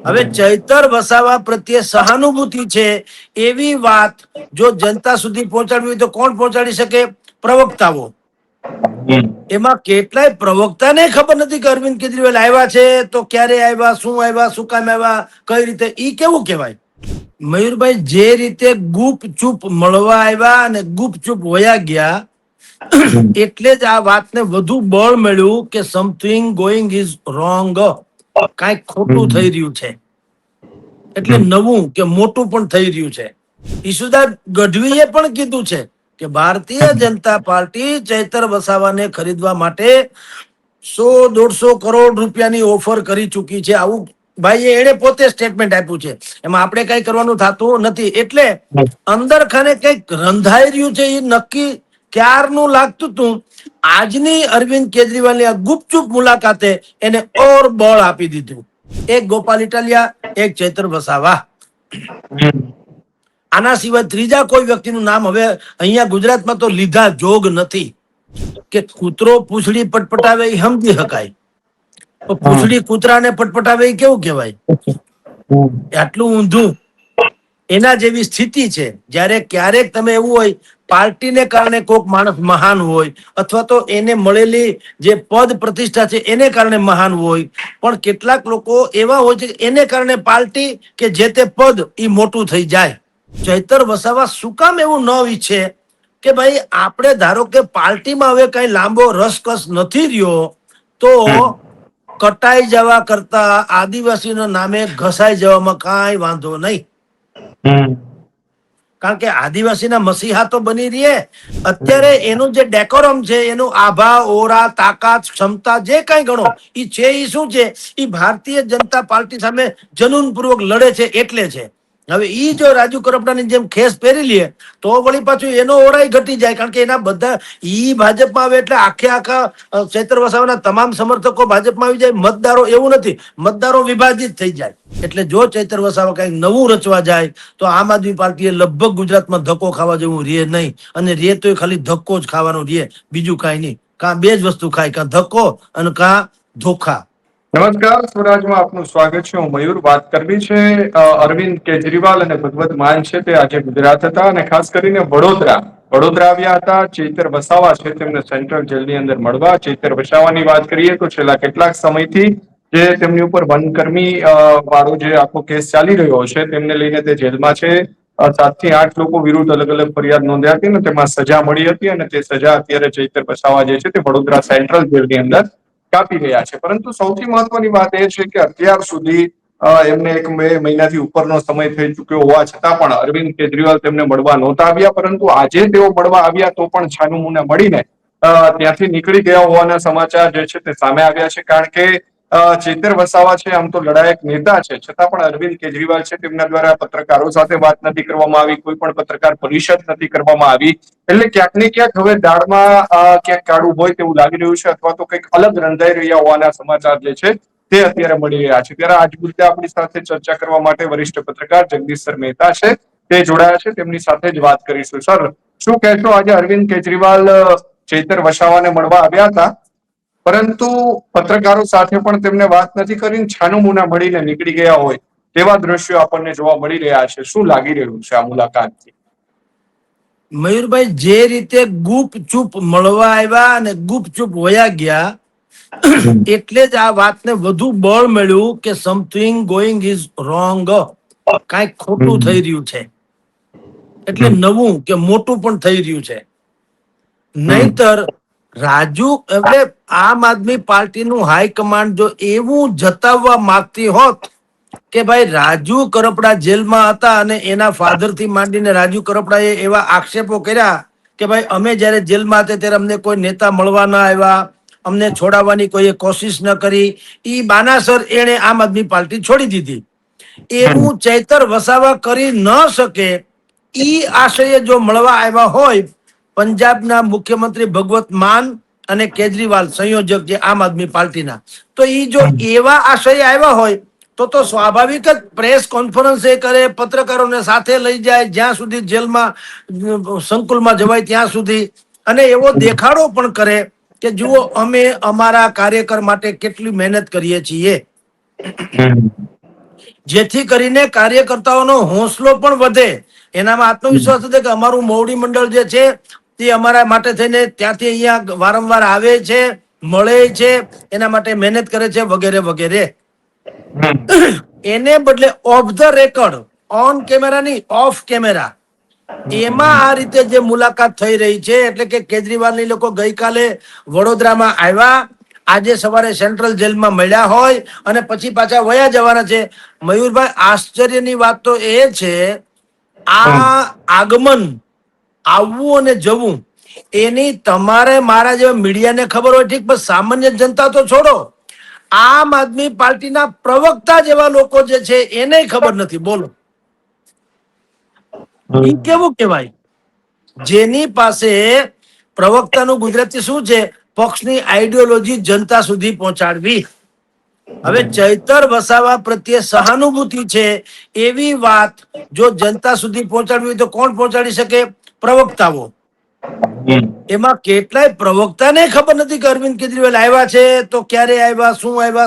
હવે ચૈતર વસાવા પ્રત્યે સહાનુભૂતિ છે એવી વાત જો જનતા સુધી પહોંચાડવી હોય તો કોણ પહોંચાડી શકે? પ્રવક્તાઓ. એમાં કેટલાય પ્રવક્તાને ખબર નથી કે અરવિંદ કેજરીવાલ આવ્યા છે તો ક્યારે આવ્યા, શું કામ આવ્યા, કઈ રીતે, ઈ કેવું કહેવાય? મયુરભાઈ, જે રીતે ગુપચુપ મળવા આવ્યા અને ગુપચુપ વયા ગયા, એટલે જ આ વાતને વધુ બળ મળ્યું કે સમથિંગ ગોઈંગ ઇઝ રોંગ, કાંઈક ખોટું થઈ રહ્યું છે. એટલે નવું કે મોટું પણ થઈ રહ્યું છે. ઈશુદાન ગઢવીએ પણ કીધું છે કે ભારતીય જનતા પાર્ટી ચૈતર વસાવાને ખરીદવા માટે 100-150 કરોડ રૂપિયાની ઓફર કરી ચૂકી છે. આવું ભાઈએ એને પોતે સ્ટેટમેન્ટ આપ્યું છે. એમાં આપણે કઈ કરવાનું થતું નથી. એટલે અંદર ખાને કઈક રંધાઈ રહ્યું છે એ નક્કી ક્યારનું લાગતું હતું. આજની અરવિંદ કેજરીવાલની આ ગુપચુપ મુલાકાતે એને ઓર બળ આપી દીધું. એક ગોપાલ ઇટાલિયા, એક ચૈતર વસાવા. આના સિવાય ત્રીજા કોઈ વ્યક્તિનું નામ હવે અહીંયા ગુજરાતમાં તો લીધા જોગ નથી. કે કૂતરો પૂંછડી પટપટાવે એ સમજી શકાય, પૂંછડી કૂતરાને પટપટાવે એ કેવું કહેવાય? આટલું ઊંધું. એના જેવી સ્થિતિ છે. જ્યારે ક્યારેક તમે એવું હોય પાર્ટીને કારણે કોઈક માણસ મહાન હોય અથવા તો એને મળેલી જે પદ પ્રતિષ્ઠા છે એને કારણે મહાન હોય, પણ કેટલાક લોકો એવા હોય છે કે એને કારણે પાર્ટી કે જે તે પદ એ મોટું થઈ જાય. ચૈતર વસાવા શું કામ એવું ન ઈચ્છે કે ભાઈ આપણે ધારો કે પાર્ટીમાં હવે કઈ લાંબો રસકસ નથી રહ્યો તો કટાઈ જવા કરતા આદિવાસીના નામે ઘસાઈ જવામાં કાંઈ વાંધો નહીં. કારણ કે આદિવાસીના મસીહા તો બની રહીએ. અત્યારે એનું જે ડેકોરમ છે, એનું આભા, ઓરા, તાકાત, ક્ષમતા જે કઈ ગણો એ છે, એ શું છે? એ ભારતીય જનતા પાર્ટી સામે જનૂનપૂર્વક લડે છે એટલે છે. હવે ઈ જો રાજુ કરપડાની જેમ ખેસ પહેરી લે તો વળી પાછું એનો ઓરાય ઘટી જાય. કારણ કે એના બધા ઈ ભાજપમાં આવે એટલે આખા ચૈતર વસાવાના તમામ સમર્થકો ભાજપમાં આવી જાય. મતદારો એવું નથી, મતદારો વિભાજિત થઈ જાય. એટલે જો ચૈતર વસાવા કઈક નવું રચવા જાય તો આમ આદમી પાર્ટીએ લગભગ ગુજરાતમાં ધક્કો ખાવા જેવું રે નહીં. અને રે તો ખાલી ધક્કો જ ખાવાનો રે, બીજું કાંઈ નહીં. કાં બે જ વસ્તુ ખાય, કાં ધક્કો અને કાં ધોખા. નમસ્કાર, સ્વરાજમાં આપનું સ્વાગત છે. હું મયુર. વાત કરવી છે અરવિંદ કેજરીવાલ અને ભગવત માન છે તે આજે ગુજરાત હતા અને ખાસ કરીને વડોદરા આવ્યા હતા. ચૈતર વસાવા છે તેમને સેન્ટ્રલ જેલની અંદર મળવા. ચૈતર વસાવાની વાત કરીએ તો છેલ્લા કેટલાક સમયથી જે તેમની ઉપર વનકર્મી વાળો જે આખો કેસ ચાલી રહ્યો છે તેમને લઈને તે જેલમાં છે. 7 થી 8 લોકો વિરુદ્ધ અલગ અલગ ફરિયાદ નોંધાઈ હતી અને તેમાં સજા મળી હતી અને તે સજા અત્યારે ચૈતર વસાવા જે છે તે વડોદરા સેન્ટ્રલ જેલની અંદર કાપી રહ્યા છે. પરંતુ સૌથી મહત્વની વાત એ છે કે અત્યાર સુધી એમને 1-2 મહિનાથી ઉપરનો સમય થઈ ચુક્યો હોવા છતાં પણ અરવિંદ કેજરીવાલ તેમને મળવા નહોતા આવ્યા. પરંતુ આજે તેઓ મળવા આવ્યા તો પણ છાનુમુને મળીને ત્યાંથી નીકળી ગયા હોવાના સમાચાર જે છે તે સામે આવ્યા છે. કારણ કે ચૈતર વસાવા છે આમ તો લડાયક નેતા છે, છતાં પણ અરવિંદ કેજરીવાલ છે તેમના દ્વારા પત્રકારો સાથે વાત નથી કરવામાં આવી, કોઈ પણ પત્રકાર પરિષદ નથી કરવામાં આવી. એટલે ક્યાંક ને ક્યાંક હવે દાળમાં ક્યાંક કાળું હોય તેવું લાગી રહ્યું છે અથવા તો કંઈક અલગ રંધાઈ રહ્યા હોવાના સમાચાર જે છે તે અત્યારે મળી રહ્યા છે. ત્યારે આજ મુદ્દે આપણી સાથે ચર્ચા કરવા માટે વરિષ્ઠ પત્રકાર જગદીશ સર મહેતા છે તે જોડાયા છે. તેમની સાથે જ વાત કરીશું. સર, શું કહેશો? આજે અરવિંદ કેજરીવાલ ચૈતર વસાવાને મળવા આવ્યા હતા પરંતુ પત્રકારો સાથે પણ તેમને વાત નથી કરી, છાનુમુના મળીને નીકળી ગયા હોય તેવા દ્રશ્યો આપણને જોવા મળી રહ્યા છે. શું લાગી રહ્યું છે આ મુલાકાતથી? મયુરભાઈ, જે રીતે ગુપચુપ મળવા આવ્યા અને ગુપચુપ વયા ગયા, એટલે જ આ વાતને વધુ બળ મળ્યું કે સમથિંગ ગોઈંગ ઇઝ રોંગ, કાંઈક ખોટું થઈ રહ્યું છે. એટલે નવું કે મોટું પણ થઈ રહ્યું છે. નહીતર રાજુ એટલે આમ આદમી પાર્ટીનું હાઈકમાન્ડ જો એવું જતાવવા માંગતી હોત કે ભાઈ રાજુ કરપડા જેલમાં હતા અને એના ફાધરથી માંડીને રાજુ કરપડાએ એવા આક્ષેપો કર્યા કે ભાઈ અમે જ્યારે જેલમાં હતા ત્યારે અમને કોઈ નેતા મળવા ન આવ્યા, અમને છોડાવવાની કોઈએ કોશિશ ન કરી, ઈ બાનાસર એણે આમ આદમી પાર્ટી છોડી દીધી. એવું ચૈતર વસાવા કરી ન શકે. ઈ આશયે જો મળવા આવ્યા હોય પંજાબના મુખ્યમંત્રી ભગવત માન અને કેજરીવાલ સંયોજક જે આમ આદમી પાર્ટીના, તો ઈ જો એવા આશય આવ્યા હોય તો સ્વાભાવિક જ પ્રેસ કોન્ફરન્સ એ કરે, પત્રકારોને સાથે લઈ જાય જ્યાં સુધી જેલમાં સંકુલમાં જવાય ત્યાં સુધી, અને એવો દેખાડો પણ કરે કે જુઓ અમે અમારા કાર્યકર માટે કેટલી મહેનત કરીએ છીએ. જેથી કરીને કાર્યકર્તાઓનો હોંસલો પણ વધે, એનામાં આત્મવિશ્વાસ વધે કે અમારું મોવડી મંડળ જે છે તે અમારા માટે થઈને ત્યાંથી અહીંયા વારંવાર આવે છે, મળે છે, એના માટે મહેનત કરે છે, વગેરે વગેરે. એને બદલે of the record, on camera નહીં, ઓફ કેમેરા, એમાં આ રીતે જે મુલાકાત થઈ રહી છે, એટલે કે કેજરીવાલની લોકો ગઈકાલે વડોદરામાં આવ્યા, આજે સવારે સેન્ટ્રલ જેલમાં મળ્યા હોય અને પછી પાછા વયા જવાના છે. મયુરભાઈ, આશ્ચર્યની વાત તો એ છે, આ આગમન, આવવું અને જવું, એની તમારે મારા જેવા મીડિયાને ખબર હોય ઠીક, પણ સામાન્ય જનતા તો છોડો, આમ આદમી પાર્ટીના પ્રવક્તા જેવા લોકો જે છે એને ખબર નથી. બોલો, એ કેવું કહેવાય? જેની પાસે પ્રવક્તાનું ગુજરાતી શું છે? પક્ષની આઈડિયોલોજી જનતા સુધી પહોંચાડવી. હવે ચૈતર વસાવા પ્રત્યે સહાનુભૂતિ છે એવી વાત જો જનતા સુધી પહોંચાડવી હોય તો કોણ પહોંચાડી શકે? પ્રવક્તાઓ. એમાં કેટલાય પ્રવક્તાને ખબર નથી કે અરવિંદ કેજરીવાલ આવ્યા છે, તો ક્યારે આવ્યા,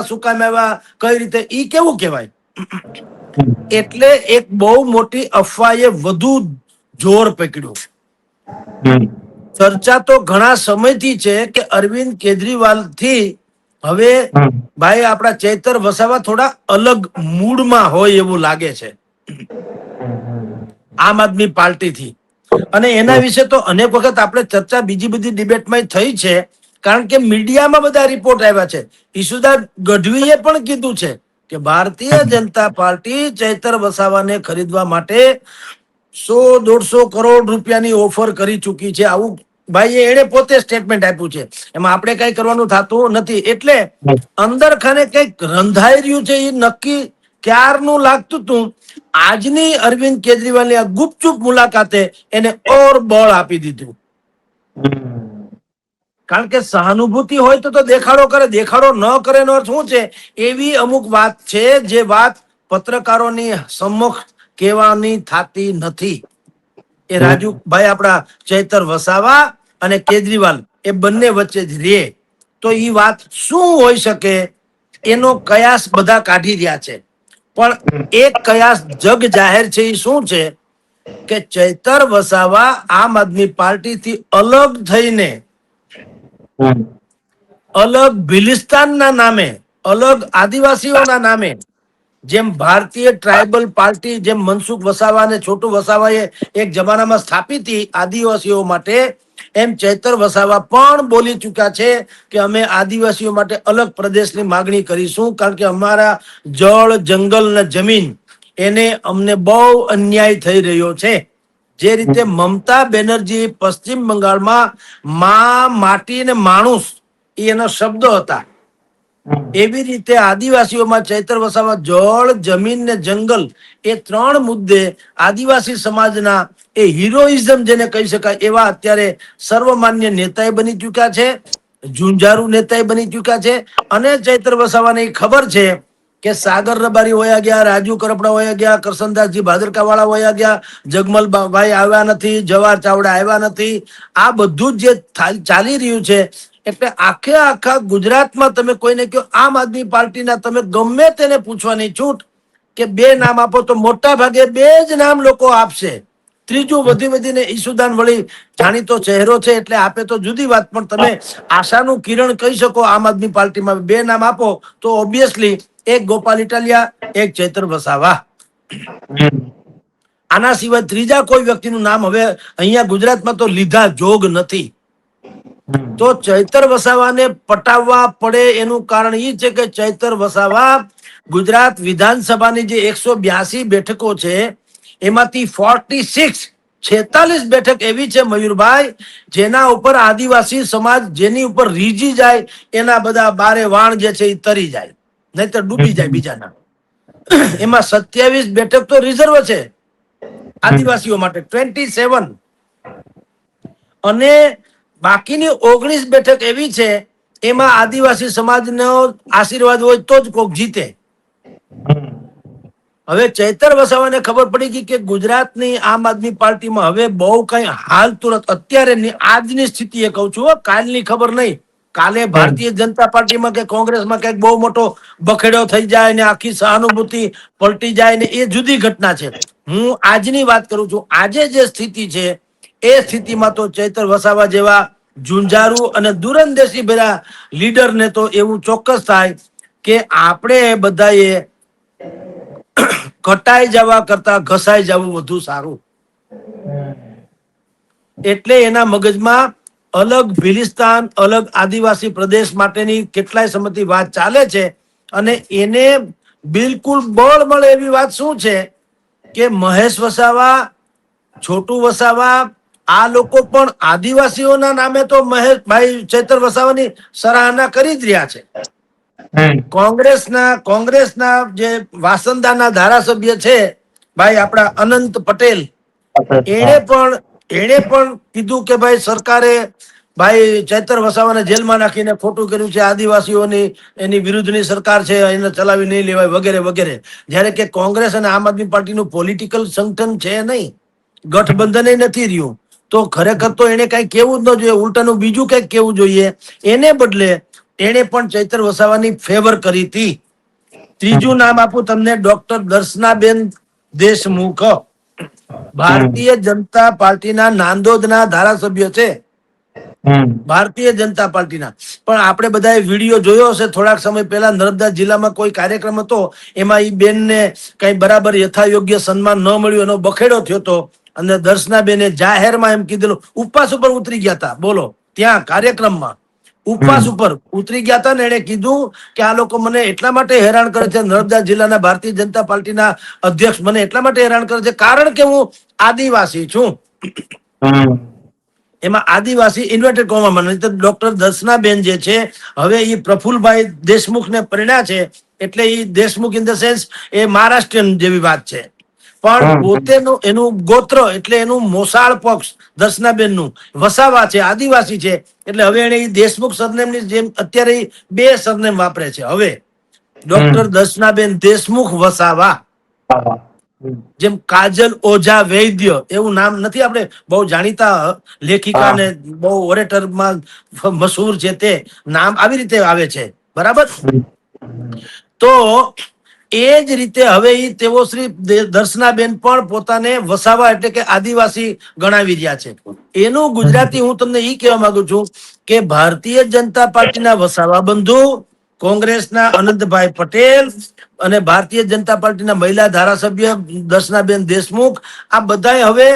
શું કામ આવ્યા, કઈ રીતે, ઈ કેવું કહેવાય? એટલે એક બહુ મોટી અફવાએ વધુ જોર પકડ્યું. ચર્ચા તો ઘણા સમયથી છે કે અરવિંદ કેજરીવાલ થી હવે ભાઈ આપણા ચૈતર વસાવા થોડા અલગ મૂડમાં હોય એવું લાગે છે આમ આદમી પાર્ટીથી. અને એના વિશે તો અનેક વખત આપણે ચર્ચા બીજી બધી ડિબેટમાં થઈ છે, કારણ કે મીડિયામાં બધા રિપોર્ટ આવ્યા છે. ઈશુદાર ગઢવીએ પણ કીધું છે કે ભારતીય જનતા પાર્ટી ચૈતર વસાવાને ખરીદવા માટે 100-150 કરોડ રૂપિયાની ઓફર કરી ચૂકી છે. આવું ભાઈ એને પોતે સ્ટેટમેન્ટ આપ્યું છે, એમાં આપણે કઈ કરવાનું થતું નથી. એટલે અંદર ખાને કઈક રંધાઈ રહ્યું છે એ નક્કી ક્યારનું લાગતું હતું. આજની અરવિંદ કેજરીવાલની આ ગુપચુપ મુલાકાતે એને ઓર બળ આપી દીધું. કારણ કે સહાનુભૂતિ હોય તો દેખાડો કરે, દેખાડો ન કરે એનો અર્થ શું છે? એવી અમુક વાત છે જે વાત પત્રકારોની સમક્ષ કહેવાની થતી નથી. એ રાજુભાઈ આપણા ચૈતર વસાવા અને કેજરીવાલ એ બંને વચ્ચે જ રે, તો એ વાત શું હોઈ શકે એનો કયાસ બધા કાઢી રહ્યા છે. પણ એક કયાસ જગ જાહેર છે, એ શું છે કે ચૈતર વસાવા આમ આદમી પાર્ટીથી અલગ થઈને અલગ ભિલિસ્તાનના નામે, અલગ આદિવાસીઓના નામે, જેમ ભારતીય ટ્રાઇબલ પાર્ટી જેમ મનસુખ વસાવા અને છોટુ વસાવાએ એક જમાનામાં સ્થાપિત હતી આદિવાસીઓ માટે, એમ ચૈતર વસાવા પણ બોલી ચૂક્યા છે કે અમે આદિવાસીઓ માટે અલગ પ્રદેશની માગણી કરીશું, કારણ કે અમારા જળ, જંગલ અને જમીન એને અમને બહુ અન્યાય થઈ રહ્યો છે. જે રીતે મમતા બેનર્જી પશ્ચિમ બંગાળમાં માં, માટી અને માણુસ એ એના શબ્દો હતા, એવી રીતે આદિવાસીઓમાં ચૈતર વસાવા જળ, જમીન ને જંગલ એ 3 મુદ્દે આદિવાસી સમાજના એ હિરોઇઝમ જેને કહી શકાય એવા અત્યારે સર્વમાન્ય નેતાએ બની ચૂક્યા છે, ઝુંઝારુ નેતાએ બની ચૂક્યા છે. અને ચૈતર વસાવાને ખબર છે કે સાગર રબારી હોયા ગયા, રાજુ કરપડા હોયા ગયા, કરસનદાસજી ભાદરકાવાળા હોયા ગયા, જગમલ ભાઈ આવ્યા નથી, જવાહર ચાવડા આવ્યા નથી. આ બધું જ જે ચાલી રહ્યું છે, એટલે આખે આખા ગુજરાતમાં તમે કોઈને કહો આમ આદમી પાર્ટીના, તમે ગમે તેને પૂછવાની છૂટ કે 2 નામ આપો તો મોટા ભાગે 2 જ નામ લોકો આપશે. ત્રીજું વધી વધીને ઈસુદાન વળી જાણીતો ચહેરો છે એટલે આપે તો જુદી વાત, પણ તમે આશાનું કિરણ કહી શકો આમ આદમી પાર્ટીમાં 2 નામ આપો તો ઓબ્વિયસલી એક ગોપાલ ઇટાલિયા, એક ચૈતર વસાવા. આના સિવાય ત્રીજા કોઈ વ્યક્તિનું નામ હવે અહીંયા ગુજરાતમાં તો લીધા જોગ નથી. તો ચૈતર વસાવાને પટાવવા પડે એનું કારણ એ છે કે ચૈતર વસાવા ગુજરાત વિધાનસભાની જે 182 બેઠકો છે એમાંથી 46 બેઠક એવી છે મયુરભાઈ જેના ઉપર આદિવાસી સમાજ જેની ઉપર રીજી જાય એના બધા બારે વાણ જે છે એ તરી જાય, નહીતર ડૂબી જાય બીજાના. એમાં 27 બેઠક તો રિઝર્વ છે આદિવાસીઓ માટે, 27, અને બાકીની 19 બેઠક એવી છે એમાં આદિવાસી સમાજનો આશીર્વાદ હોય તો જ કોક જીતે. હવે ચૈતર વસાવાને ખબર પડી ગઈ કે ગુજરાતની આમ આદમી પાર્ટીમાં હવે બહુ કઈ હાલ તુરંત અત્યારે આજની સ્થિતિ એ કહું છું, કાલની ખબર નહીં, કાલે ભારતીય જનતા પાર્ટીમાં કે કોંગ્રેસમાં કઈક બહુ મોટો બખેડો થઈ જાય ને આખી સહાનુભૂતિ પલટી જાય ને એ જુદી ઘટના છે. હું આજની વાત કરું છું. આજે જે સ્થિતિ છે એ સ્થિતિમાં તો ચૈતર વસાવા જેવા ઝુંઝારુ અને દૂરંદેશી ભેરા લીડરને તો એવું ચોક્કસ થાય કે આપણે બધાએ કટાઈ જવા કરતા ઘસાઈ જવું વધુ સારું. એટલે એના મગજમાં અલગ ભિલિસ્તાન, અલગ આદિવાસી પ્રદેશ માટેની કેટલાય સમયથી વાત ચાલે છે. અને એને બિલકુલ બળ મળે એવી વાત શું છે કે મહેશ વસાવા, છોટુ વસાવા, આ લોકો પણ આદિવાસીઓના નામે તો મહેશભાઈ ચૈતર વસાવાની સરાહના કરી જ રહ્યા છે. કોંગ્રેસના જે વાસંદાના ધારાસભ્ય છે ભાઈ આપણા અનંત પટેલ, એણે પણ કીધું કે ભાઈ સરકારે ભાઈ ચૈતર વસાવાને જેલમાં નાખીને ખોટું કર્યું છે, આદિવાસીઓની એની વિરુદ્ધની સરકાર છે, એને ચલાવી નહીં લેવાય વગેરે વગેરે. જ્યારે કે કોંગ્રેસ અને આમ આદમી પાર્ટીનું પોલિટિકલ સંગઠન છે નહીં, ગઠબંધન નથી રહ્યું, તો ખરેખર તો એને કઈ કેવું જ ન જોઈએ, ઉલટાનું બીજું કઈક કેવું જોઈએ. એને બદલે એને પણ ચૈતર વસાવાની ફેવર કરી હતી. ત્રીજું નામ આપું તમને, ડોક્ટર દર્શનાબેન દેશમુખ, ભારતીય જનતા પાર્ટીના નાંદોદના ધારાસભ્ય છે. ભારતીય જનતા પાર્ટીના. પણ આપણે બધાએ વિડીયો જોયો હશે થોડાક સમય પહેલા, નર્મદા જિલ્લામાં કોઈ કાર્યક્રમ હતો, એમાં એ બેનને કઈ બરાબર યથાયોગ્ય સન્માન ન મળ્યું, એનો બખેડો થયો હતો. અને દર્શનાબેને જાહેરમાં એમ કીધેલું, ઉપવાસ ઉપર ઉતરી ગયા હતા, બોલો, ત્યાં કાર્યક્રમમાં ઉપવાસ ઉપર ઉતરી ગયા હતા ને એને કીધું કે આ લોકો મને એટલા માટે હેરાન કરે છે, નર્મદા જિલ્લાના ભારતીય જનતા પાર્ટીના અધ્યક્ષ મને એટલા માટે હેરાન કરે છે કારણ કે હું આદિવાસી છું. એમાં આદિવાસી ઇન્વર્ટેડ કોમામાં, નહીં તો ડોક્ટર દર્શનાબેન જે છે હવે એ પ્રફુલભાઈ દેશમુખને પરિણ્યા છે, એટલે એ દેશમુખ ઇન ધ સેન્સ એ મહારાષ્ટ્રીયન જેવી વાત છે. પણ પોતેનું એનું ગોત્ર એટલે એનું મોસાળ પક્ષ દર્શનાબેનનું વસાવા છે, આદિવાસી છે, એટલે હવે એને દેશમુખ સરનેમની જેમ અત્યારે બે સરનેમ વાપરે છે. હવે ડોક્ટર દર્શનાબેન દેશમુખ વસાવા, જેમ કાજલ ઓઝા વૈદ્ય એવું નામ નથી, આપણે બહુ જાણીતા લેખિકા ને બહુ ઓરેટરમાં મશહૂર છે, તે નામ આવી રીતે આવે છે, બરાબર. તો એ જ રીતે હવે તેઓ શ્રી દર્શનાબેન પણ પોતાને વસાવા એટલે કે આદિવાસી ગણાવી રહ્યા છે. એનું ગુજરાતી હું તમને એ કહેવા માંગુ છું કે ભારતીય જનતા પાર્ટીના વસાવા બંધુ, કોંગ્રેસના અનંતભાઈ પટેલ અને ભારતીય જનતા પાર્ટીના મહિલા ધારાસભ્ય દર્શનાબેન દેશમુખ, આ બધાએ હવે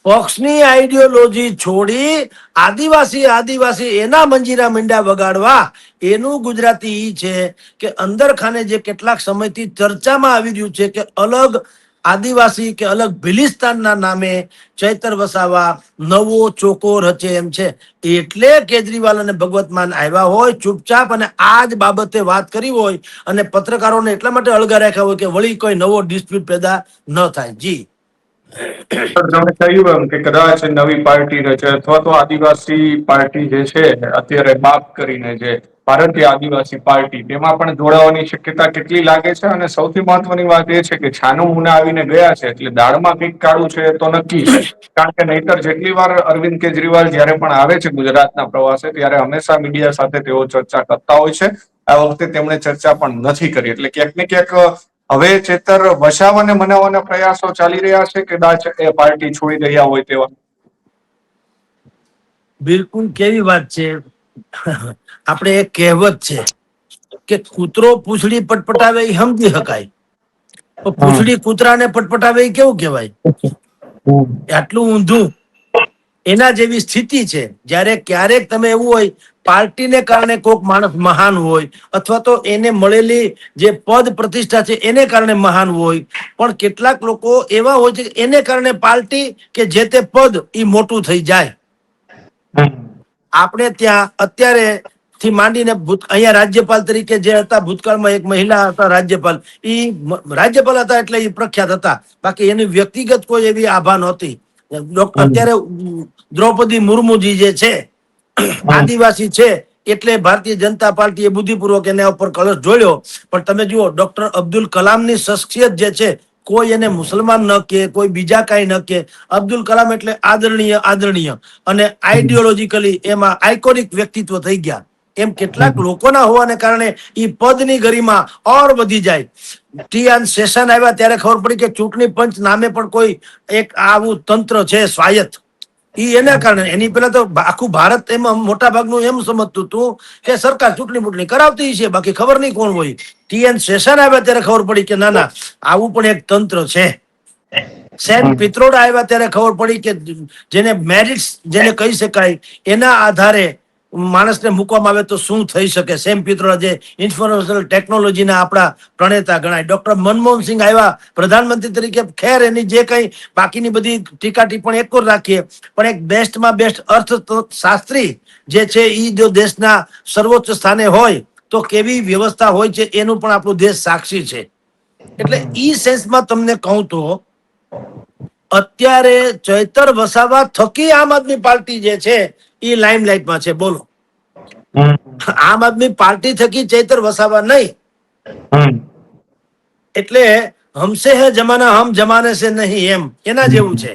પક્ષની આઈડિયોલોજી છોડી આદિવાસી એના મંજીરા મીંડા વગાડવા. એનું ગુજરાતી ઈ છે કે અંદર ખાને જે કેટલાક સમયથી ચર્ચામાં આવી રહ્યું છે કે અલગ આદિવાસી કે અલગ ભિલિસ્તાનના નામે ચૈતર વસાવા નવો ચોકો રચે એમ છે. એટલે કેજરીવાલ અને ભગવત માન આવ્યા હોય ચૂપચાપ અને આ જ બાબતે વાત કરી હોય અને પત્રકારોને એટલા માટે અળગા રાખ્યા હોય કે વળી કોઈ નવો ડિસ્પ્યુટ પેદા ન થાય. જી તમે કહ્યું એમ કે કદાચ નવી પાર્ટી રચે અથવા તો આદિવાસી પાર્ટી જે છે અત્યારે બાપ કરીને જે ભારતીય આદિવાસી પાર્ટી, તેમાં પણ જોડાવાની શક્યતા કેટલી લાગે છે. અને સૌથી મહત્વની વાત એ છે કે છાનું મુના આવીને ગયા છે, એટલે દાળમાં કંઈક કાળું છે તો નક્કી છે. કારણ કે નહીતર જેટલી વાર અરવિંદ કેજરીવાલ જયારે પણ આવે છે ગુજરાતના પ્રવાસે, ત્યારે હંમેશા મીડિયા સાથે તેઓ ચર્ચા કરતા હોય છે. આ વખતે તેમણે ચર્ચા પણ નથી કરી, એટલે ક્યાંક ને ક્યાંક હવે ચેતર વસાવાને મનાવવાના પ્રયાસો ચાલી રહ્યા છે, કદાચ એ પાર્ટી છોડી રહ્યા હોય તેવા. બિલકુલ કેવી વાત છે. આપણે એક કહેવત છે કે કૂતરો પૂંછડી પટપટાવે એ સમજી શકાય, પણ પૂંછડી કૂતરાને પટપટાવે એ કેવું કહેવાય? આટલું ઊંધું. એના જેવી સ્થિતિ છે. જ્યારે ક્યારેક તમે એવું હોય પાર્ટીને કારણે કોઈક માણસ મહાન હોય અથવા તો એને મળેલી જે પદ પ્રતિષ્ઠા છે એને કારણે મહાન હોય, પણ કેટલાક લોકો એવા હોય છે કે એને કારણે પાર્ટી કે જે તે પદ એ મોટું થઈ જાય. આપણે ત્યાં અત્યારે થી માંડીને અહીંયા રાજ્યપાલ તરીકે જે હતા, ભૂતકાળમાં એક મહિલા હતા રાજ્યપાલ, એ રાજ્યપાલ હતા એટલે એ પ્રખ્યાત હતા, બાકી એની વ્યક્તિગત કોઈ એવી આભા નહોતી. અત્યારે દ્રૌપદી મુર્મુજી જે છે આદિવાસી છે, એટલે ભારતીય જનતા પાર્ટીએ બુદ્ધિપૂર્વક એના ઉપર કળશ જોડ્યો. પણ તમે જુઓ ડોક્ટર અબ્દુલ કલામની શખ્સિયત જે છે, કોઈ એને મુસલમાન ન કે કોઈ બીજા કઈ ન કે, અબ્દુલ કલામ એટલે આદરણીય અને આઈડિયોલોજીકલી એમાં આઇકોનિક વ્યક્તિત્વ થઈ ગયા. એમ કેટલાક લોકોના હોવાને કારણે એ પદની ગરિમા ઓર વધી જાય. ટી.એન. શેષન આવ્યા ત્યારે ખબર પડી કે ચૂંટણી પંચ નામે પણ કોઈ એક આવું તંત્ર છે સ્વાયત્ત. એના કારણે એની પેલા તો આખું ભારત એમાં મોટા ભાગનું એમ સમજતું હતું કે સરકાર ચૂંટણી કરાવતી છે, બાકી ખબર નહીં કોણ હોય. ટી.એન. શેષન આવ્યા ત્યારે ખબર પડી કે ના ના, આવું પણ એક તંત્ર છે. સેન પિત્રોડા આવ્યા ત્યારે ખબર પડી કે જેને મેરિટ્સ જેને કહી શકાય એના આધારે માણસને મૂકવામાં આવે તો શું થઈ શકે. સેમ પિત્રોડા જે ઇન્ફોર્મેશનલ ટેકનોલોજીના આપણા પ્રણેતા ગણાય. ડોક્ટર મનમોહનસિંહ આવ્યા પ્રધાનમંત્રી તરીકે. ખેર એની જે કઈ બાકીની બધી ટીકા ટિપ્પણી એક રાખીએ, પણ એક બેસ્ટમાં બેસ્ટ અર્થશાસ્ત્રી જે છે એ જો દેશના સર્વોચ્ચ સ્થાને હોય તો કેવી વ્યવસ્થા હોય છે એનું પણ આપણો દેશ સાક્ષી છે. એટલે ઈ સેન્સમાં તમને કહું તો અત્યારે ચૈતર વસાવા થકી આમ આદમી પાર્ટી જે છે એ લાઇમલાઇટમાં છે. બોલો, આમ આદમી પાર્ટી થકી ચૈતર વસાવા નહીં. એટલે હમસે હે જમાના હમ જમાને સે નહીં, એમ એના જેવું છે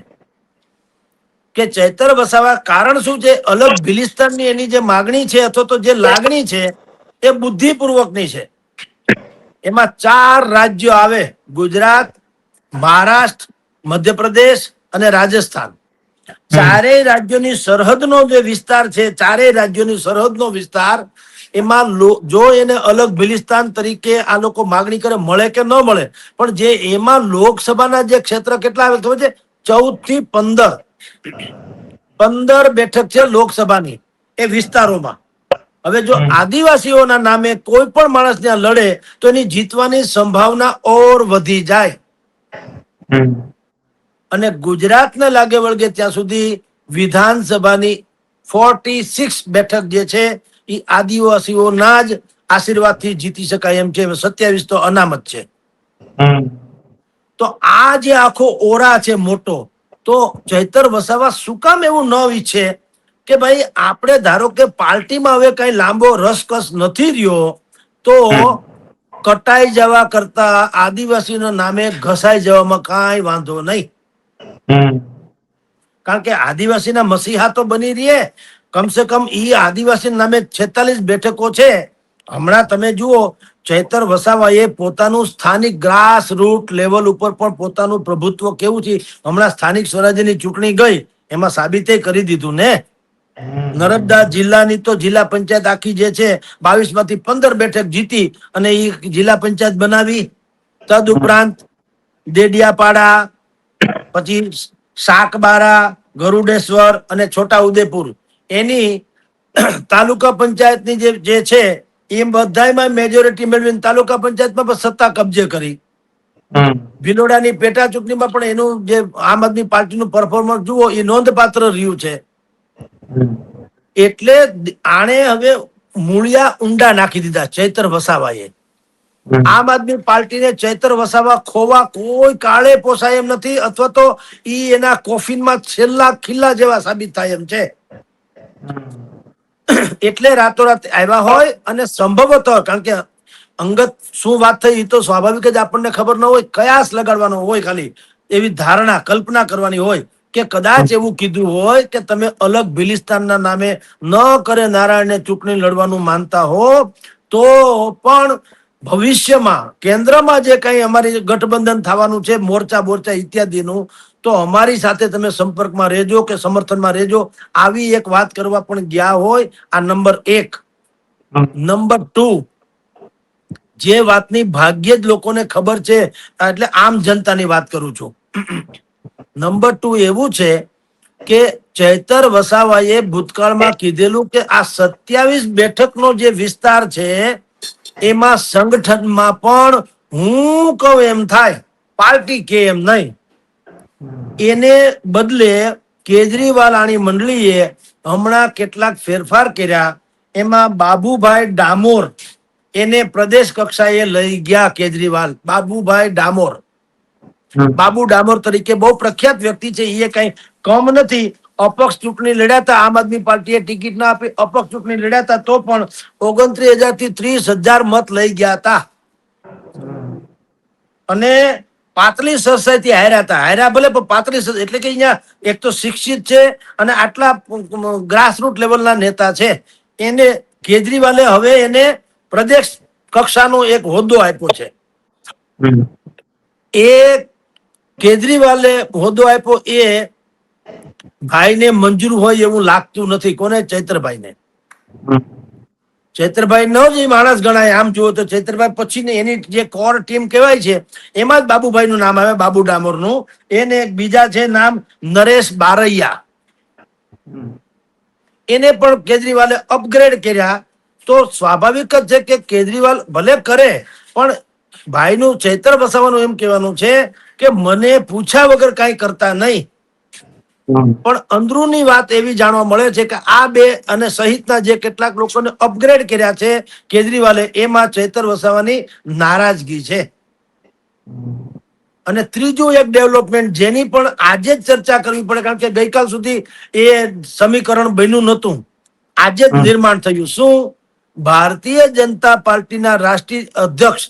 કે ચૈતર વસાવા કારણ શું છે, અલગ ભિલિસ્તાનની એની જે માગણી છે અથવા તો જે લાગણી છે એ બુદ્ધિપૂર્વકની છે. એમાં 4 રાજ્યો આવે: ગુજરાત, મહારાષ્ટ્ર, મધ્યપ્રદેશ અને રાજસ્થાન. ચારેય રાજ્યોની સરહદનો જે વિસ્તાર છે, ચારેય રાજ્યોની સરહદનો વિસ્તાર, એમાં જો એને અલગ ભિલિસ્તાન તરીકે આ લોકો માગણી કરે, મળે કે ન મળે, પણ જે એમાં લોકસભાના જે ક્ષેત્ર કેટલા આવે ખબર છે? 14 થી 15 બેઠક છે લોકસભાની એ વિસ્તારોમાં. હવે જો આદિવાસીઓના નામે કોઈ પણ માણસ ત્યાં લડે તો એની જીતવાની સંભાવના ઓર વધી જાય. અને ગુજરાતને લાગે વળગે ત્યાં સુધી વિધાનસભાની 46 બેઠક જે છે એ આદિવાસીઓના જ આશીર્વાદથી જીતી શકાય એમ છે. 27 તો અનામત છે. તો આ જે આખો ઓરા છે મોટો, તો ચૈતર વસાવા શું કામ એવું ન ઈચ્છે કે ભાઈ આપણે ધારો કે પાર્ટીમાં હવે કઈ લાંબો રસકસ નથી રહ્યો તો કટાઈ જવા કરતા આદિવાસીના નામે ઘસાઈ જવામાં કાંઈ વાંધો નહીં. કારણ કે આદિવાસીના મસીહા તો બની રહીએ. કમસે કમ ઈ આદિવાસી નામે 46 બેઠકો છે. હમણાં તમે જુઓ, ચૈતર વસાવાએ પોતાનું સ્થાનિક ગ્રાસ રૂટ લેવલ ઉપર પણ પોતાનું પ્રભુત્વ કેવું છે. હમણાં સ્થાનિક સ્વરાજ્યની ચૂંટણી ગઈ એમાં સાબિતે કરી દીધું ને. નર્મદા જિલ્લાની તો જિલ્લા પંચાયત આખી જે છે 22 માંથી 15 બેઠક જીતી અને એ જિલ્લા પંચાયત બનાવી. તદ ઉપરાંત દેડિયાપાડા, પછી શાકબારા, ગરુડેશ્વર અને છોટા ઉદેપુર એની તાલુકા પંચાયતની જે છે એ બધામાં મેજોરિટી મેળવીને તાલુકા પંચાયતમાં પણ સત્તા કબજે કરી. ભિલોડાની પેટા ચૂંટણીમાં પણ એનું જે આમ આદમી પાર્ટીનું પરફોર્મન્સ જુઓ એ નોંધપાત્ર રહ્યું છે. એટલે આણે હવે મૂળિયા ઊંડા નાખી દીધા ચૈતર વસાવાએ. આમ આદમી પાર્ટીને ચૈતર વસાવા ખોવા કોઈ કાળે પોસાય એમ નથી, અથવા તો ઈ એના કોફિનમાં છેલ્લા ખિલ્લા જેવા સાબિત થાય એમ છે. એટલે રાતોરાત આવ્યા હોય અને સંભવતઃ, કારણ કે અંગત શું વાત થઈ એ તો સ્વાભાવિક જ આપણને ખબર ન હોય, કયાસ લગાડવાનો હોય, ખાલી એવી ધારણા કલ્પના કરવાની હોય કે કદાચ એવું કીધું હોય કે તમે અલગ ભિલિસ્તાનના નામે ન કરે નારાયણને ચૂંટણી લડવાનું માનતા હો તો પણ ભવિષ્યમાં કેન્દ્રમાં જે કઈ અમારી ગઠબંધન થવાનું છે, મોરચા ઇત્યાદિનું, તો અમારી સાથે તમે સંપર્કમાં રહેજો કે સમર્થનમાં રહેજો. આવી એક વાત કરવા પણ ગયા હોય. આ નંબર 1. નંબર 2, જે વાતની ભાગ્યે જ લોકોને ખબર છે, એટલે આમ જનતાની વાત કરું છું. નંબર 2 એવું છે કે ચૈતર વસાવાએ ભૂતકાળમાં કીધેલું કે આ 27 બેઠકનો જે વિસ્તાર છે એમાં સંગઠનમાં પણ હું કહું એમ થાય, પાર્ટી કે એમ નહીં. એને બદલે કેજરીવાલ આની મંડળીએ હમણાં કેટલાક ફેરફાર કર્યા. એમાં બાબુભાઈ ડામોર એને પ્રદેશ કક્ષાએ લઈ ગયા કેજરીવાલ. બાબુભાઈ ડામોર, બાબુ ડામોર તરીકે બહુ પ્રખ્યાત વ્યક્તિ છે. એ કઈ કમ નથી. અપક્ષ ચૂંટણી લડ્યા હતા, આમ આદમી પાર્ટીએ ટિકિટ ના આપી, અપક્ષ ચૂંટણી લડ્યા હતા તો પણ 29,000 થી 30,000 મત લઈ ગયા હતા અને પાતળી સરસાઈથી હાર્યા ભલે પણ પાતળી, એટલે કે અહીંયા એક તો શિક્ષિત છે અને આટલા ગ્રાસરૂટ લેવલના નેતા છે. એને કેજરીવાલે હવે એને પ્રદેશ કક્ષાનો એક હોદ્દો આપ્યો છે. એ કેજરીવાલે હોદ્દો આપ્યો એ ભાઈને મંજૂર હોય એવું લાગતું નથી. કોને? ચૈત્રભાઈને. ચૈત્રભાઈ નો જ માણસ ગણાય. આમ જુઓ તો ચૈત્રભાઈ પછી એની જે કોર ટીમ કહેવાય છે એમાં જ બાબુભાઈ નું નામ આવે, બાબુ ડામોરનું. એને એક બીજા છે નામ નરેશ બારૈયા, એને પણ કેજરીવાલે અપગ્રેડ કર્યા. તો સ્વાભાવિક જ છે કે કેજરીવાલ ભલે કરે, પણ ભાઈનું ચૈત્ર વસાવાનું એમ કહેવાનું છે કે મને પૂછ્યા વગર કાંઈ કરતા નહીં. પણ અંદરૂની વાત એવી જાણવા મળે છે કે આ બે અને સહિતના જે કેટલાક લોકોને અપગ્રેડ કર્યા છે કેજરીવાલે, એમાં ચૈતર વસાવાની નારાજગી છે. અને ત્રીજું એક ડેવલપમેન્ટ જેની પણ આજે જ ચર્ચા કરવી પડે, કારણ કે ગઈકાલ સુધી એ સમીકરણ બન્યું નહોતું, આજે જ નિર્માણ થયું. શું? ભારતીય જનતા પાર્ટીના રાષ્ટ્રીય અધ્યક્ષ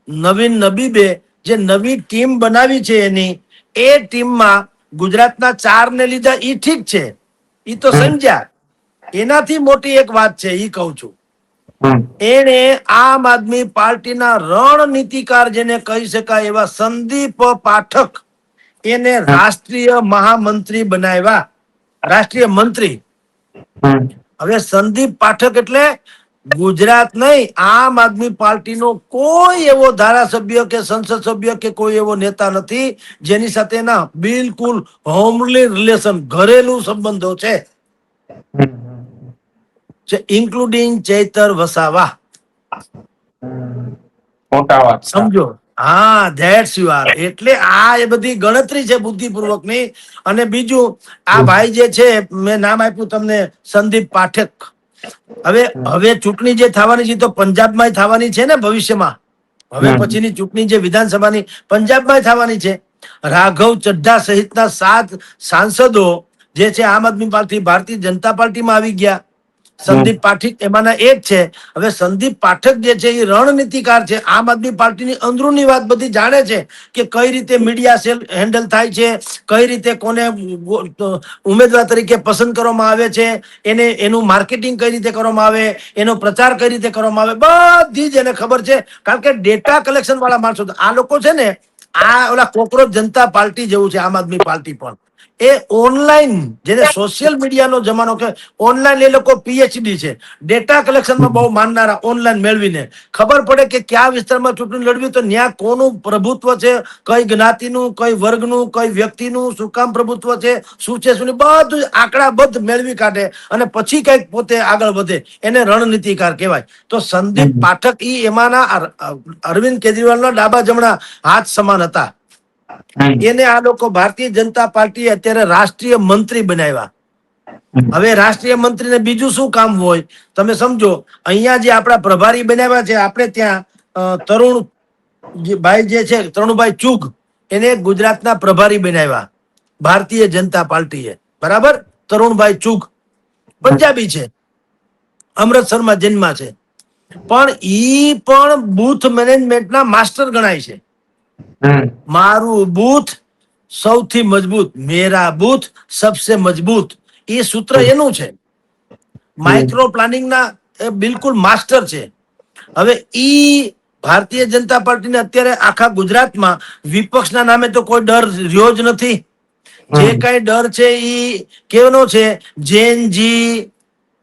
નવીન નબીબે જે નવી ટીમ બનાવી છે એની, એ ટીમમાં ગુજરાતના 4 ને લીધા ઈ ઠીક છે, ઈ તો સમજ્યા. એનાથી મોટી એક વાત છે, ઈ કહું છું. એને આમ આદમી પાર્ટીના રણનીતિકાર જેને કહી શકાય એવા સંદીપ પાઠક એને રાષ્ટ્રીય મહામંત્રી બનાવ્યા, રાષ્ટ્રીય મંત્રી. હવે સંદીપ પાઠક એટલે ગુજરાત નહીં, આમ આદમી પાર્ટીનો કોઈ એવો ધારાસભ્ય કે સંસદ સભ્ય કે કોઈ એવો નેતા નથી જેની સાથે ના બિલકુલ હોમલી રિલેશન, ઘરેલું સંબંધો છે, ઇન્ક્લુડિંગ ચૈતર વસાવા. મોટા વાત છે. સમજો? હા, ધેટ્સ યુ આર. એટલે આ એ બધી ગણતરી છે બુદ્ધિપૂર્વકની. અને બીજું, આ ભાઈ જે છે, મેં નામ આપ્યું તમને સંદીપ પાઠક. હવે ચૂંટણી જે થવાની છે તો પંજાબમાં થવાની છે ને ભવિષ્યમાં. હવે પછીની ચૂંટણી જે વિધાનસભાની પંજાબમાં થવાની છે. રાઘવ ચડ્ઢા સહિતના 7 સાંસદો જે છે આમ આદમી પાર્ટી, ભારતીય જનતા પાર્ટીમાં આવી ગયા. સંદીપ પાઠક એમાંના એક છે. હવે સંદીપ પાઠક જે છે એ રણનીતિકાર છે, આમ આદમી પાર્ટીની અંદરૂની વાત બધી જાણે છે કે કઈ રીતે મીડિયા સેલ હેન્ડલ થાય છે, કઈ રીતે કોને ઉમેદવાર તરીકે પસંદ કરવામાં આવે છે, એનું માર્કેટિંગ કઈ રીતે કરવામાં આવે, એનો પ્રચાર કઈ રીતે કરવામાં આવે, બધી જ એને ખબર છે. કારણ કે ડેટા કલેક્શન વાળા માણસો આ લોકો છે ને. આ ઓલા કોકરોચ જનતા પાર્ટી જેવું છે આમ આદમી પાર્ટી પણ. એ ઓનલાઈન, જેને સોશિયલ મીડિયાનો જમાનો કે ઓનલાઈન, એ લોકો પીએચડી છે ડેટા કલેક્શનમાં બહુ માનનારા. ઓનલાઈન મેળવીને ખબર પડે કે કયા વિસ્તારમાં ચૂંટણી લડવી તો ત્યાં કોનું પ્રભુત્વ છે, કઈ જ્ઞાતિનું, કઈ વર્ગનું, કઈ વ્યક્તિનું શું કામ પ્રભુત્વ છે, શું છે શું નહીં, બધું આંકડાબદ્ધ મેળવી કાઢે અને પછી કઈક પોતે આગળ વધે. એને રણનીતિકાર કહેવાય. તો સંદીપ પાઠક ઈ એમાંના અરવિંદ કેજરીવાલના ડાબા જમણા હાથ સમાન હતા. એને આ લોકો ભારતીય જનતા પાર્ટી અત્યારે રાષ્ટ્રીય મંત્રી બનાવ્યા. હવે રાષ્ટ્રીય મંત્રીને બીજું શું કામ હોય તમે સમજો. અહીંયા જે આપણા પ્રભારી બનાવ્યા છે, આપણે ત્યાં તરુણ ભાઈ જે છે, તરુણભાઈ ચુગ, એને ગુજરાતના પ્રભારી બનાવ્યા ભારતીય જનતા પાર્ટીએ. બરાબર? તરુણભાઈ ચુગ પંજાબી છે, અમૃતસરમાં જન્મ છે, પણ ઈ પણ બૂથ મેનેજમેન્ટના માસ્ટર ગણાય છે. મારું બૂથ સૌથી મજબૂત, મેરા બૂથ સબસે મજબૂત, એ સૂત્ર એનું છે. માઇક્રો પ્લાનિંગના બિલકુલ માસ્ટર છે. હવે ઈ ભારતીય જનતા પાર્ટીને અત્યારે આખા ગુજરાતમાં વિપક્ષના નામે તો કોઈ ડર રહ્યો જ નથી. જે કઈ ડર છે ઈ કેવનો છે? જૈનજી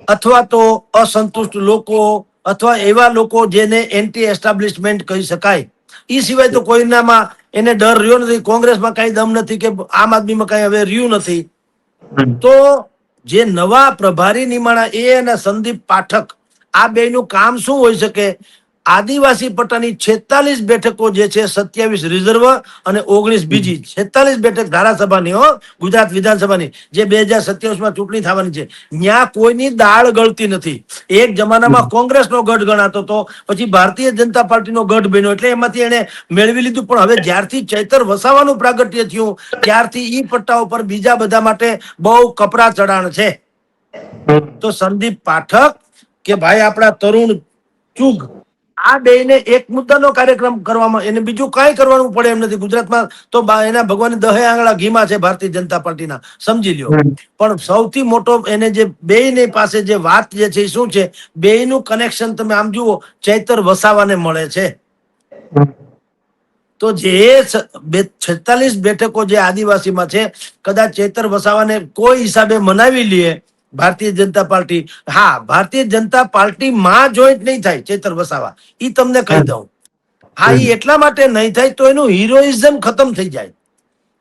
અથવા તો અસંતુષ્ટ લોકો અથવા એવા લોકો જેને એન્ટી એસ્ટાબ્લિશમેન્ટ કહી શકાય, એ સિવાય તો કોઈનામાં એને ડર રહ્યો નથી. કોંગ્રેસમાં કઈ દમ નથી કે આમ આદમીમાં કઈ હવે રહ્યું નથી. તો જે નવા પ્રભારી નિમાણા એ અને સંદીપ પાઠક, આ બેનું કામ શું હોઈ શકે? આદિવાસી પટ્ટાની 46 બેઠકો જે છે, 27 રિઝર્વ અને 19 બીજી, 46 બેઠક ધારાસભાની, ગુજરાત વિધાનસભાની, જે 2027માં ચૂંટણી થવાની છે. ત્યાં કોઈની દાળ ગળતી નથી. એક જમાનામાં કોંગ્રેસનો ગઢ ગણાતો હતો, પછી ભારતીય જનતા પાર્ટીનો ગઢ બન્યો, એટલે એમાંથી એને મેળવી લીધું. પણ હવે જ્યારથી ચૈતર વસાવાનું પ્રાગટ્ય થયું ત્યારથી ઈ પટ્ટા ઉપર બીજા બધા માટે બહુ કપરા ચડાણ છે. તો સંદીપ પાઠક કે ભાઈ આપણા તરુણ ચુગ, આ બેયને એક મુદ્દાનો કાર્યક્રમ કરવામાં, એને બીજું કાંઈ કરવાનું પડે એમ નથી. ગુજરાતમાં તો એના ભગવાન દહે આંગળા ઘીમાં છે ભારતીય જનતા પાર્ટીના, સમજી લ્યો. પણ સૌથી મોટો એને જે બેયની પાસે જે વાત જે છે એ શું છે, બેયનું કનેક્શન તમે આમ જુઓ, ચૈતર વસાવાને મળે છે. તો જે 46 બેઠકો જે આદિવાસીમાં છે, કદાચ ચૈતર વસાવાને કોઈ હિસાબે મનાવી લે ભારતીય જનતા પાર્ટી, હા ભારતીય જનતા પાર્ટી માં જોઈન્ટ નહીં થાય ચૈતર વસાવા, ઈ તમને કહી દઉં. હા, ઈ એટલા માટે નહીં થાય તો એનું હિરોઇઝમ ખતમ થઈ જાય.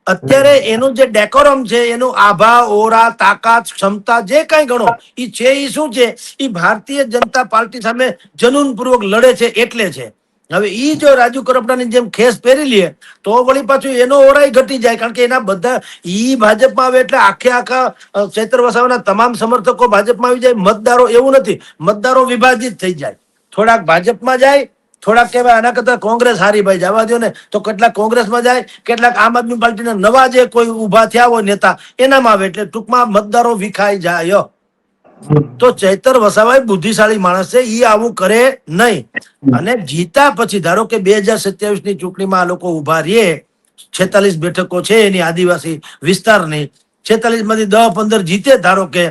અત્યારે એનું જે ડેકોરમ છે, એનું આભા, ઓરા, તાકાત, ક્ષમતા જે કઈ ગણો ઈ છે, ઈ શું છે, ઈ ભારતીય જનતા પાર્ટી સામે જનૂન પૂર્વક લડે છે એટલે છે. હવે ઈ જો રાજુ કરપડાની જેમ ખેસ પહેરી લે તો વળી પાછું એનો ઓરાય ઘટી જાય, કારણ કે એના બધા ઈ ભાજપમાં આવે એટલે આખા ચૈતર વસાવાના તમામ સમર્થકો ભાજપમાં આવી જાય. મતદારો એવું નથી, મતદારો વિભાજિત થઈ જાય, થોડાક ભાજપમાં જાય, થોડાક કહેવાય આના કરતા કોંગ્રેસ હારી ભાઈ જવા દો ને, તો કેટલાક કોંગ્રેસમાં જાય, કેટલાક આમ આદમી પાર્ટીના નવા જે કોઈ ઉભા થયા હોય નેતા એનામાં આવે, એટલે ટૂંકમાં મતદારો વિખાઈ જાય. તો ચૈતર વસાવા બુદ્ધિશાળી માણસ છે, ઈ આવું કરે નહીં. અને જીતા પછી ધારો કે 2027 ની ચૂંટણીમાં આ લોકો ઉભા રહે, 46 બેઠકો છે એની આદિવાસી વિસ્તારની, 46 માંથી 10-15 જીતે ધારો કે,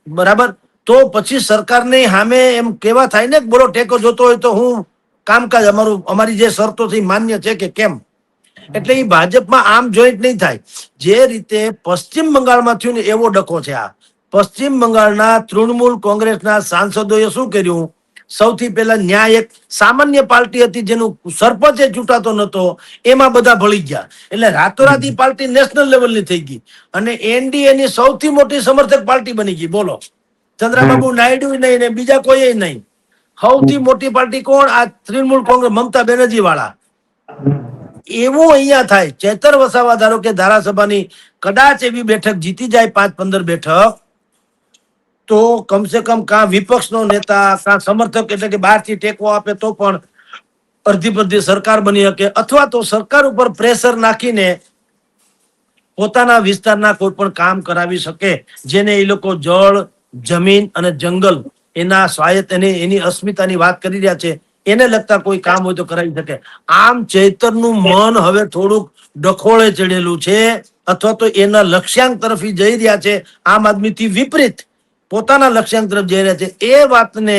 બરાબર, તો પછી સરકારની સામે એમ કેવા થાય ને, બોલો ટેકો જોતો હોય તો હું કામકાજ અમારી જે શરતો છે માન્ય છે કે કેમ. એટલે એ ભાજપમાં આમ જોઈન્ટ નહીં થાય. જે રીતે પશ્ચિમ બંગાળમાં થયું ને એવો ડખો છે આ. પશ્ચિમ બંગાળના તૃણમૂલ કોંગ્રેસના સાંસદોએ શું કર્યું, સૌથી પહેલા ન્યાય, એક સામાન્ય પાર્ટી હતી જેનું સરપંચ ચૂંટાતો નતો, એમાં બધા ભળી ગયા, એટલે રાતોરાત ઈ પાર્ટી નેશનલ લેવલની થઈ ગઈ અને એનડીએ ની સૌથી મોટી સમર્થક પાર્ટી બની ગઈ. બોલો, ચંદ્રબાબુ નાયડુ નહીં ને બીજા કોઈ નહીં, સૌથી મોટી પાર્ટી કોણ, આ તૃણમૂલ કોંગ્રેસ, મમતા બેનર્જી વાળા. એવું અહીંયા થાય. ચૈતર વસાવા ધારો કે ધારાસભાની કદાચ એવી બેઠક જીતી જાય, 5-15 બેઠક, તો કમસે કમ કાં વિપક્ષનો નેતા કાં સમર્થક એટલે કે બહારથી ટેકો આપે તો પણ અડધી સરકાર બની શકે, અથવા તો સરકાર ઉપર પ્રેશર નાખીને પોતાના વિસ્તારના કોઈ પણ કામ કરાવી શકે, જેને એ લોકો જળ, જમીન અને જંગલ એના સ્વાયત્ત એની અસ્મિતાની વાત કરી રહ્યા છે, એને લગતા કોઈ કામ હોય તો કરાવી શકે. આમ ચૈતરનું મન હવે થોડુંક ડખોળે ચડેલું છે, અથવા તો એના લક્ષ્યાંક તરફ જઈ રહ્યા છે, આમ આદમીથી વિપરીત પોતાના લક્ષ્યાંક તરફ જઈ રહ્યા છે. એ વાતને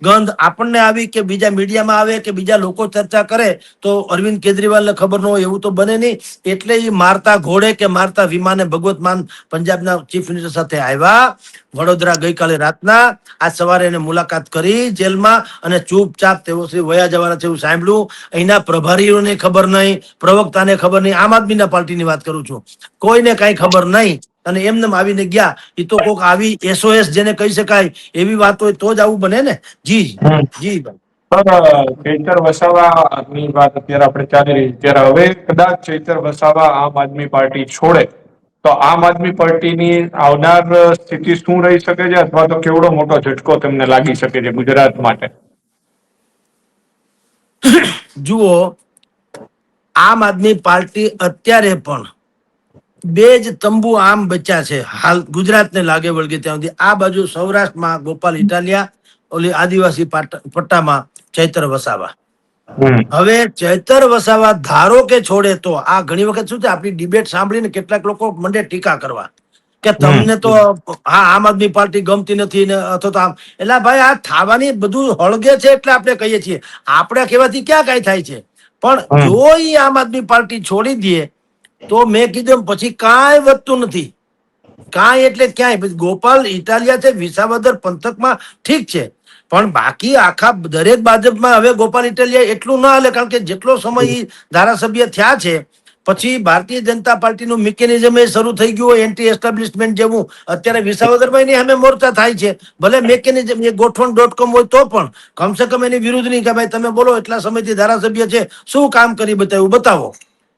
ગંધ આપણને આવી કે બીજા મીડિયામાં આવે કે બીજા લોકો ચર્ચા કરે તો અરવિંદ કેજરીવાલને ખબર ન હોય એવું તો બને નહીં. એટલે એ મારતા ઘોડે કે મારતા વિમાને ભગવત માન પંજાબના ચીફ મિનિસ્ટર સાથે આવ્યા વડોદરા ગઈકાલે રાતના, આજ સવારે એને મુલાકાત કરી જેલમાં, અને ચૂપચાપ તેઓ શ્રી વયા જવાના છે એવું સાંભળ્યું. અહીંના પ્રભારીઓને ખબર નહીં, પ્રવક્તાને ખબર નહીં, આમ આદમીના પાર્ટીની વાત કરું છું, કોઈને કઈ ખબર નહીં, અને એમને આવીને ગયા. એ તો કોક આવી SOS જેને કહી શકાય એવી વાત હોય તો જ આવું બને ને. જી જી ભાઈ. ચૈતર વસાવાની વાત અત્યારે આપણે ચાલી રહી, ત્યારે હવે કદાચ ચૈતર વસાવા આમ આદમી પાર્ટી છોડે તો આમ આદમી પાર્ટીની આવનાર સ્થિતિ શું રહી શકે છે, અથવા તો કેવડો મોટો ઝટકો તેમને લાગી શકે છે ગુજરાત માટે? જુઓ, આમ આદમી પાર્ટી અત્યારે પણ બે જ તંબુ આમ બચ્યા છે હાલ, ગુજરાતને લાગે વળગે ત્યાં સુધી. આ બાજુ સૌરાષ્ટ્રમાં ગોપાલ ઇટાલિયા, ઓલી આદિવાસી પટ્ટામાં ચૈતર વસાવા. હવે ચૈતર વસાવા ધારો કે છોડે તો આ ઘણી વખત શું છે, આપણી ડિબેટ સાંભળીને કેટલાક લોકો મંડે ટીકા કરવા કે તમને તો હા આમ આદમી પાર્ટી ગમતી નથી ને, અથવા તો આમ, એટલે ભાઈ આ થવાની બધું હળગે છે એટલે આપણે કહીએ છીએ, આપણે કહેવાથી ક્યાં કઈ થાય છે. પણ જો ઈ આમ આદમી પાર્ટી છોડી દે તો મેં કીધું પછી કાંઈ વધતું નથી, કાંઈ એટલે ક્યાંય. ગોપાલ ઇટાલિયા છે વિસાવદર પંથકમાં ઠીક છે, પણ બાકી આખા દરેક ભાજપમાં હવે ગોપાલ ઇટાલિયા એટલું ના હાલે, કારણ કે જેટલો સમય ધારાસભ્ય થયા છે પછી ભારતીય જનતા પાર્ટીનું મિકેનિઝમ એ શરૂ થઈ ગયું હોય, એન્ટી એસ્ટાબ્લિશમેન્ટ જેવું. અત્યારે વિસાવદરમાં એની સામે મોરચા થાય છે, ભલે મિકેનિઝમ એ ગોઠવણ.com હોય તો પણ કમસે કમ એની વિરુદ્ધ નહીં કે ભાઈ તમે બોલો એટલા સમયથી ધારાસભ્ય છે, શું કામ કરી બતાવ્યું બતાવો.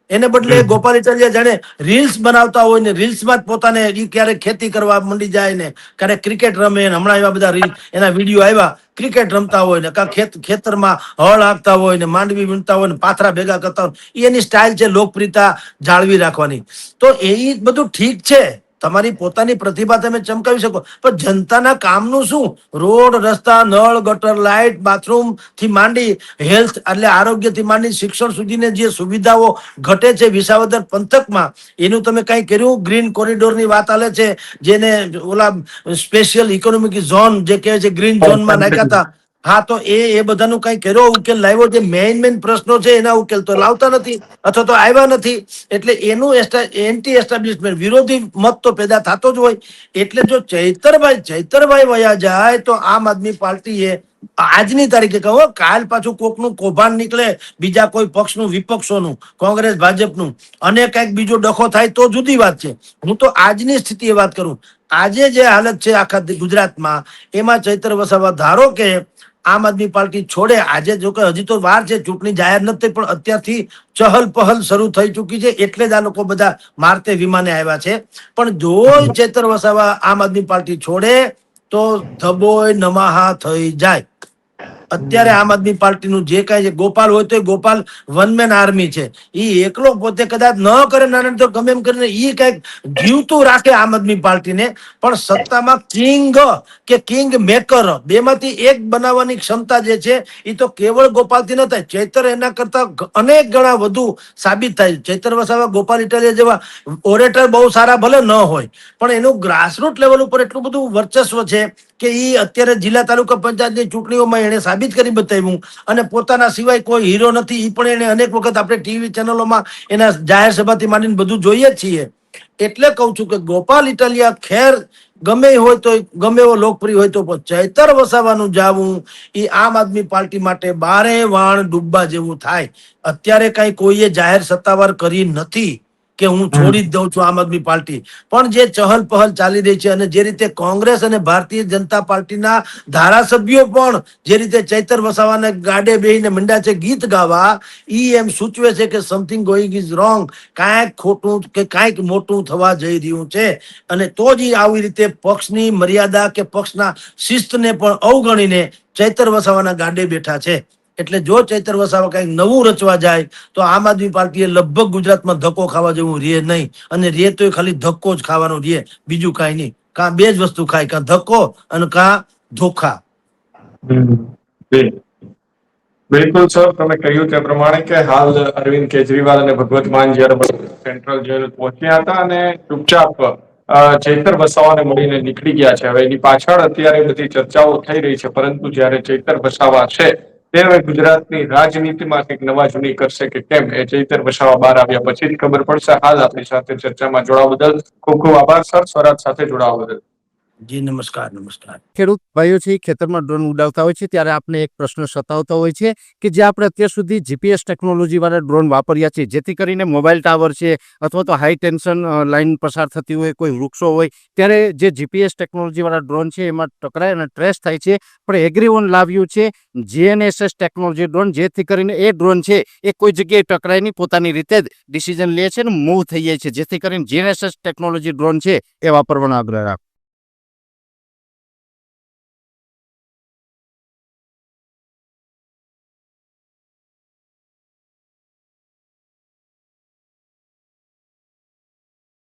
એને બદલે ગોપાલ ઇટાલિયા જાણે રીલ્સ બનાવતા હોય ને રીલ્સમાં જ પોતાને ક્યારેક ખેતી કરવા મંડી જાય ને ક્યારેક ક્રિકેટ રમે ને, હમણાં એવા બધા એના વિડીયો આવ્યા ક્રિકેટ રમતા હોય ને કાં ખેતરમાં હળ હાંકતા હોય ને માંડવી વીણતા હોય ને પાથરા ભેગા કરતા હોય. એની સ્ટાઇલ છે લોકપ્રિયતા જાળવી રાખવાની. તો એ બધું ઠીક છે, તમારી પોતાની પ્રતિભા તમે ચમકાવી શકો, પણ જનતાના કામનું શું? રોડ, રસ્તા, નળ, ગટર, લાઇટ, બાથરૂમ થી માંડી હેલ્થ એટલે આરોગ્યથી માંડી શિક્ષણ સુધીની જે સુવિધાઓ ઘટે છે વિસાવદર પંથકમાં, એનું તમે કઈ કર્યું? ગ્રીન કોરિડોરની વાત આલે છે, જેને ઓલા સ્પેશિયલ ઇકોનોમિક ઝોન જે કહે છે ગ્રીન ઝોનમાં નાખ્યા હતા. હા, તો એ બધાનું કઈ કર્યો? ઉકેલ લાવ્યો? જે મેઇન પ્રશ્નો છે એના ઉકેલ તો લાવતા નથી અથવા તો આવ્યા નથી. એટલે એનું એન્ટી એસ્ટાબ્લિશમેન્ટ વિરોધી મત તો પેદા થતો જ હોય. એટલે જો ચૈતરભાઈ વયા જાય તો આમ આદમી પાર્ટીએ આજની તારીખે કહો, કાલ પાછું કોકનું કૌભાંડ નીકળે, બીજા કોઈ પક્ષનું, વિપક્ષોનું, કોંગ્રેસ ભાજપનું, અને કઈક બીજો ડખો થાય તો જુદી વાત છે. હું તો આજની સ્થિતિએ વાત કરું. આજે જે હાલત છે આખા ગુજરાતમાં, એમાં ચૈતર વસાવા ધારો કે આમ આદમી પાર્ટી છોડે, આજે જો કે હજી તો વાર છે, ચૂંટણી જાહેર નથી, પણ અત્યારથી ચહલ પહલ શરૂ થઈ ચૂકી છે. એટલે જ આ લોકો બધા મારતે વિમાને આવ્યા છે. પણ જો ચૈતર વસાવા આમ આદમી પાર્ટી છોડે તો ધબોય નમાહા થઈ જાય. અત્યારે આમ આદમી પાર્ટીનું જે કાંઈ છે, ગોપાલ હોય તો ગોપાલ વન મેન આર્મી છે. એ એકલો પોતે કદાચ ન કરે નાના તો ગમે એમ કરીને એ કઈક જીવતું રાખે આમ આદમી પાર્ટીને, પણ સત્તામાં કિંગ કે કિંગ મેકર બેમાંથી એક બનાવવાની ક્ષમતા જે છે એ તો કેવળ ગોપાલથી ન થાય. ચૈતર એના કરતા અનેક ગણા વધુ સાબિત થાય. ચૈતર વસાવા, ગોપાલ ઇટાલિયા જેવા ઓરેટર બહુ સારા ભલે ન હોય, પણ એનું ગ્રાસરૂટ લેવલ ઉપર એટલું બધું વર્ચસ્વ છે કે એ અત્યારે જિલ્લા તાલુકા પંચાયતની ચૂંટણીઓમાં એને સાબિત કરી બતાવ્યું. અને પોતાના સિવાય કોઈ હીરો નથી, એ પણ એને અનેક વખત આપણે ટીવી ચેનલોમાં એના જાહેર સભાથી માંડીને બધું જોઈએ જ છીએ. એટલે કહું છું કે ગોપાલ ઇટાલિયા ખેર ગમે હોય તો ગમે એવો લોકપ્રિય હોય તો, પણ ચૈતર વસાવાનું જાવું એ આમ આદમી પાર્ટી માટે બારે વાણ ડૂબવા જેવું થાય. અત્યારે કઈ કોઈએ જાહેર સત્તાવાર કરી નથી કે હું છોડી જ દઉં છું આમ આદમી પાર્ટી, પણ જે ચહલ પહલ ચાલી રહી છે અને જે રીતે કોંગ્રેસ અને ભારતીય જનતા પાર્ટીના ધારાસભ્યો પણ જે રીતે ચૈતર વસાવાને ગાડે બેહીને મંડ્યા છે ગીત ગાવા, ઈ એમ સૂચવે છે કે સમથિંગ ગોઈંગ ઇઝ રોંગ, કાંઈક ખોટું કે કાંઈક મોટું થવા જઈ રહ્યું છે. અને તો જ આવી રીતે પક્ષની મર્યાદા કે પક્ષના શિસ્તને પણ અવગણીને ચૈતર વસાવાના ગાડે બેઠા છે. એટલે જો ચૈતર વસાવા કઈક નવું રચવા જાય તો આમ આદમી પાર્ટીએ લગભગ ગુજરાતમાં ધક્કો ખાવા જેવું રહે નહીં. અને રહે તો ખાલી ધક્કો જ ખાવાનો રહે, બીજું કાંઈ નહીં. કાં બે જ વસ્તુ ખાય, કાં ધક્કો અને કાં ધોખા. બિલકુલ સર, તમે કહ્યું તે પ્રમાણે કે હાલ અરવિંદ કેજરીવાલ અને ભગવત માન જ્યારે સેન્ટ્રલ જેલ પહોંચ્યા હતા અને ચૂપચાપ ચૈતર વસાવાને મળીને નીકળી ગયા છે. હવે એની પાછળ અત્યારે બધી ચર્ચાઓ થઈ રહી છે, પરંતુ જ્યારે ચૈતર વસાવા છે તે હવે ગુજરાતની રાજનીતિમાં કંઈક નવા જૂની કરશે કે કેમ, એ ચૈતર વસાવા બહાર આવ્યા પછી જ ખબર પડશે. હાલ આપણી સાથે ચર્ચામાં જોડાવા બદલ ખૂબ ખૂબ આભાર સર. સ્વરાજ સાથે જોડાવા બદલ. જી નમસ્કાર. નમસ્કાર. ખેડૂત ભાઈઓ છે ખેતરમાં ડ્રોન ઉડાવતા હોય છે ત્યારે આપણે એક પ્રશ્ન સતાવતો હોય છે કે જે આપણે અત્યાર સુધી જીપીએસ ટેકનોલોજી વાળા ડ્રોન વાપર્યા છે, જેથી કરીને મોબાઈલ ટાવર છે અથવા તો હાઈ ટેન્શન લાઈન પસાર થતી હોય, કોઈ વૃક્ષો હોય, ત્યારે જે જીપીએસ ટેકનોલોજી વાળા ડ્રોન છે એમાં ટકરાય અને ટ્રેસ થાય છે. પણ એગ્રીવન લાવ્યું છે જીએનએસએસ ટેકનોલોજી ડ્રોન, જેથી કરીને એ ડ્રોન છે એ કોઈ જગ્યાએ ટકરાય નહીં, પોતાની રીતે જ ડિસિઝન લે છે અને મૂવ થઈ જાય છે. જેથી કરીને જીએનએસએસ ટેકનોલોજી ડ્રોન છે એ વાપરવાનો આગ્રહ રાખો.